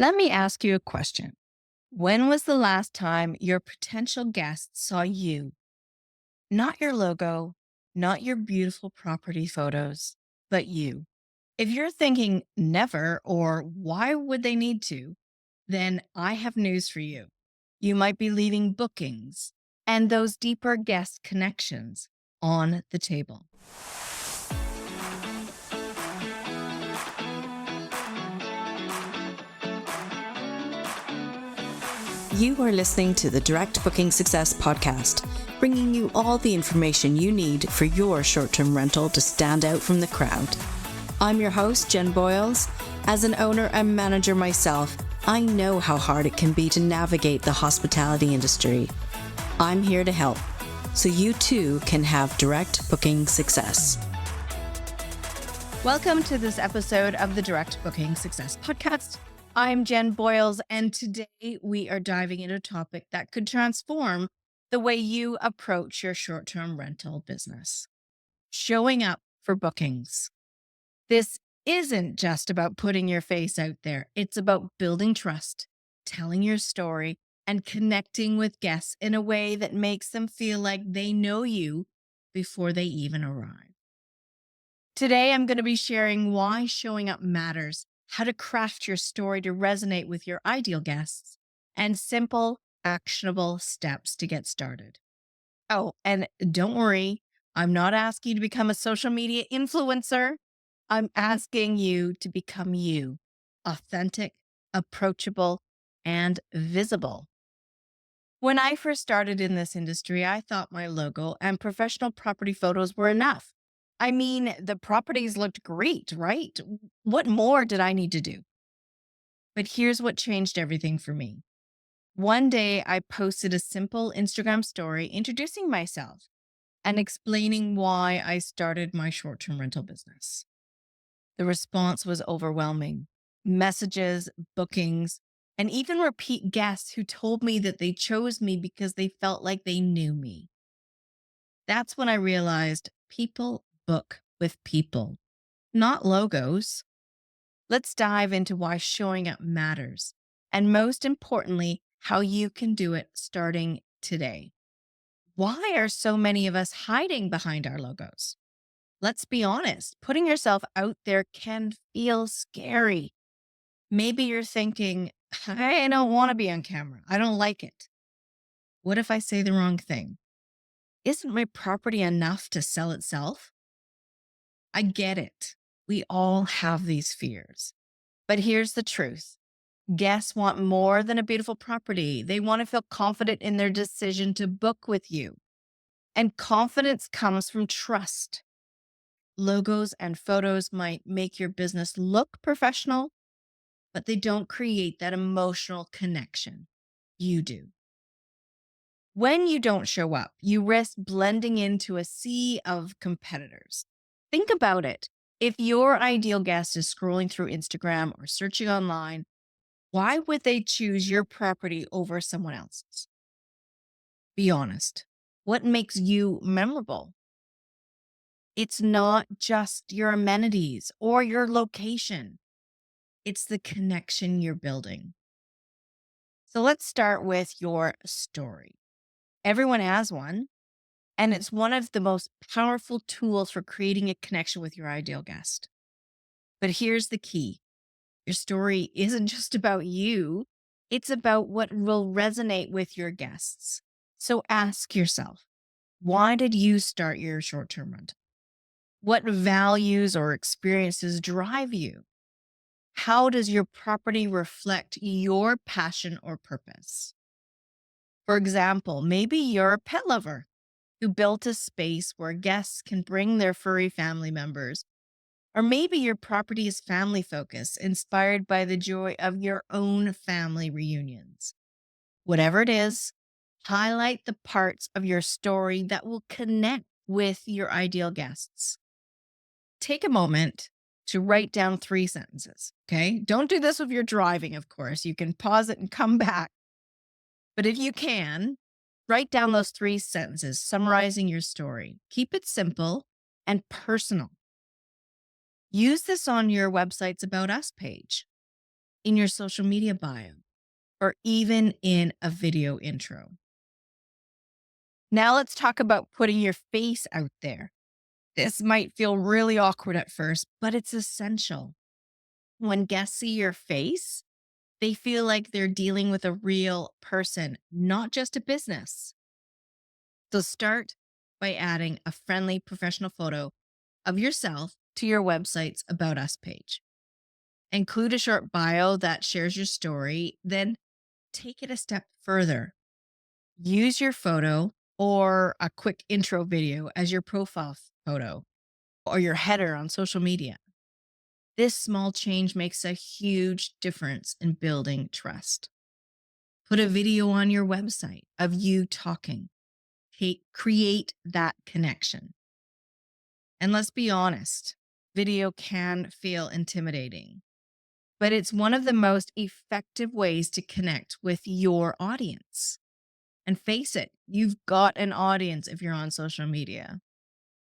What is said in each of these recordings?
Let me ask you a question. When was the last time your potential guests saw you? Not your logo, not your beautiful property photos, but you. If you're thinking never or why would they need to, then I have news for you. You might be leaving bookings and those deeper guest connections on the table. You are listening to the Direct Booking Success Podcast, bringing you all the information you need for your short-term rental to stand out from the crowd. I'm your host, Jen Boyles. As an owner and manager myself, I know how hard it can be to navigate the hospitality industry. I'm here to help, so you too can have direct booking success. Welcome to this episode of the Direct Booking Success Podcast. I'm Jen Boyles, and today we are diving into a topic that could transform the way you approach your short-term rental business. Showing up for bookings. This isn't just about putting your face out there. It's about building trust, telling your story, and connecting with guests in a way that makes them feel like they know you before they even arrive. Today, I'm going to be sharing why showing up matters, how to craft your story to resonate with your ideal guests, and simple, actionable steps to get started. Oh, and don't worry, I'm not asking you to become a social media influencer. I'm asking you to become you, authentic, approachable, and visible. When I first started in this industry, I thought my logo and professional property photos were enough. I mean, the properties looked great, right? What more did I need to do? But here's what changed everything for me. One day, I posted a simple Instagram story introducing myself and explaining why I started my short term rental business. The response was overwhelming. Messages, bookings, and even repeat guests who told me that they chose me because they felt like they knew me. That's when I realized people book with people, not logos. Let's dive into why showing up matters. And most importantly, how you can do it starting today. Why are so many of us hiding behind our logos? Let's be honest, putting yourself out there can feel scary. Maybe you're thinking, I don't want to be on camera. I don't like it. What if I say the wrong thing? Isn't my property enough to sell itself? I get it. We all have these fears. But here's the truth. Guests want more than a beautiful property. They want to feel confident in their decision to book with you. And confidence comes from trust. Logos and photos might make your business look professional, but they don't create that emotional connection. You do. When you don't show up, you risk blending into a sea of competitors. Think about it. If your ideal guest is scrolling through Instagram or searching online, why would they choose your property over someone else's? Be honest. What makes you memorable? It's not just your amenities or your location. It's the connection you're building. So let's start with your story. Everyone has one, and it's one of the most powerful tools for creating a connection with your ideal guest. But here's the key. Your story isn't just about you. It's about what will resonate with your guests. So ask yourself, why did you start your short-term rental? What values or experiences drive you? How does your property reflect your passion or purpose? For example, maybe you're a pet lover who built a space where guests can bring their furry family members. Or maybe your property is family focused, inspired by the joy of your own family reunions. Whatever it is, highlight the parts of your story that will connect with your ideal guests. Take a moment to write down 3 sentences, okay? Don't do this if you're driving, of course. You can pause it and come back. But if you can, write down those 3 sentences summarizing your story. Keep it simple and personal. Use this on your website's About Us page. in your social media bio, or even in a video intro. Now let's talk about putting your face out there. This might feel really awkward at first, but it's essential. When guests see your face, they feel like they're dealing with a real person, not just a business. So start by adding a friendly professional photo of yourself to your website's About Us page. Include a short bio that shares your story, then take it a step further. Use your photo or a quick intro video as your profile photo or your header on social media. This small change makes a huge difference in building trust. Put a video on your website of you talking. Create that connection. And let's be honest, video can feel intimidating, but it's one of the most effective ways to connect with your audience. And face it, you've got an audience if you're on social media.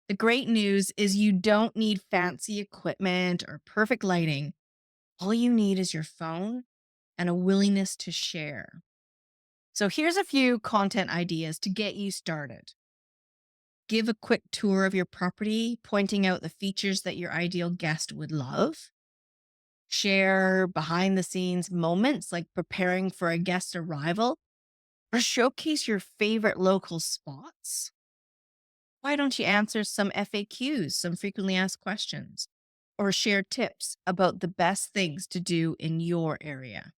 The great news is you don't need fancy equipment or perfect lighting. All you need is your phone and a willingness to share. So here's a few content ideas to get you started. Give a quick tour of your property, pointing out the features that your ideal guest would love. Share behind the scenes moments like preparing for a guest arrival, or showcase your favorite local spots. Why don't you answer some FAQs, some frequently asked questions, or share tips about the best things to do in your area?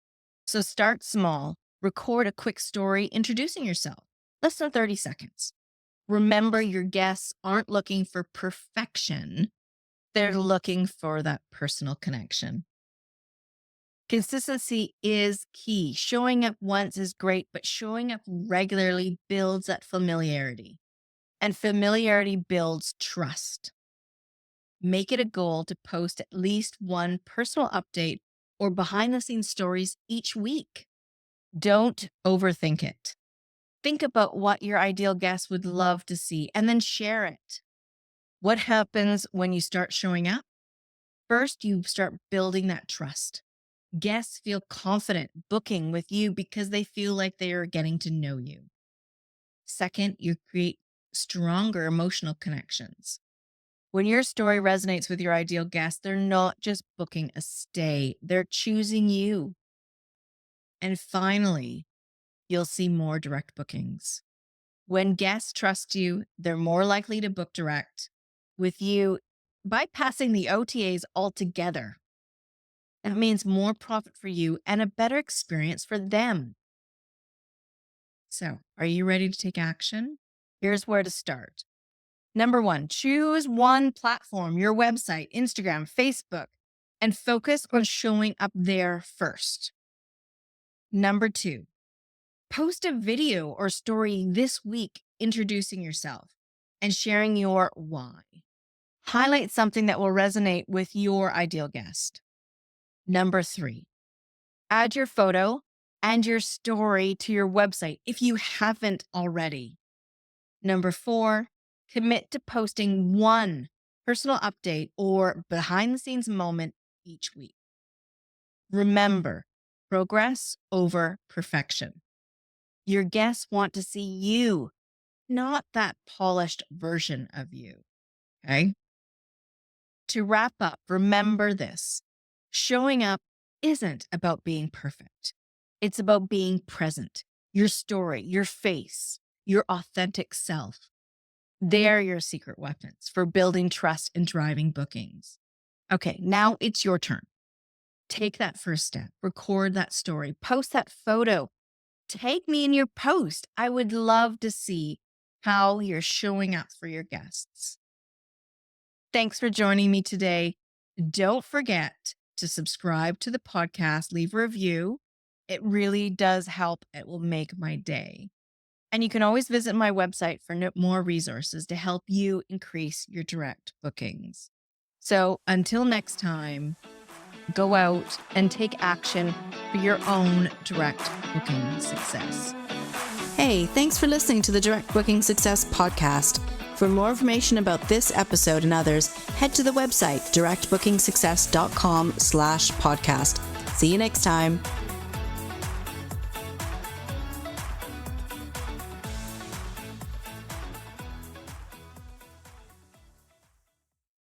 So start small, record a quick story introducing yourself, less than 30 seconds. Remember, your guests aren't looking for perfection. They're looking for that personal connection. Consistency is key. Showing up once is great, but showing up regularly builds that familiarity. And familiarity builds trust. Make it a goal to post at least one personal update or behind the scenes stories each week. Don't overthink it. Think about what your ideal guest would love to see and then share it. What happens when you start showing up? First, you start building that trust. Guests feel confident booking with you because they feel like they are getting to know you. Second, you create stronger emotional connections. When your story resonates with your ideal guest, they're not just booking a stay, they're choosing you. And finally, you'll see more direct bookings. When guests trust you, they're more likely to book direct with you, bypassing the OTAs altogether. That means more profit for you and a better experience for them. So, are you ready to take action? Here's where to start. Number 1, choose one platform, your website, Instagram, Facebook, and focus on showing up there first. Number 2, post a video or story this week introducing yourself and sharing your why. Highlight something that will resonate with your ideal guest. Number 3, add your photo and your story to your website if you haven't already. Number 4, commit to posting one personal update or behind the scenes moment each week. Remember, progress over perfection. Your guests want to see you, not that polished version of you. Okay. To wrap up, remember this: showing up isn't about being perfect. It's about being present, your story, your face, your authentic self. They're your secret weapons for building trust and driving bookings. Okay, now it's your turn. Take that first step, record that story, post that photo. Tag me in your post. I would love to see how you're showing up for your guests. Thanks for joining me today. Don't forget to subscribe to the podcast, leave a review. It really does help. It will make my day. And you can always visit my website for more resources to help you increase your direct bookings. So until next time, go out and take action for your own direct booking success. Hey, thanks for listening to the Direct Booking Success podcast. For more information about this episode and others, head to the website directbookingsuccess.com/podcast. See you next time.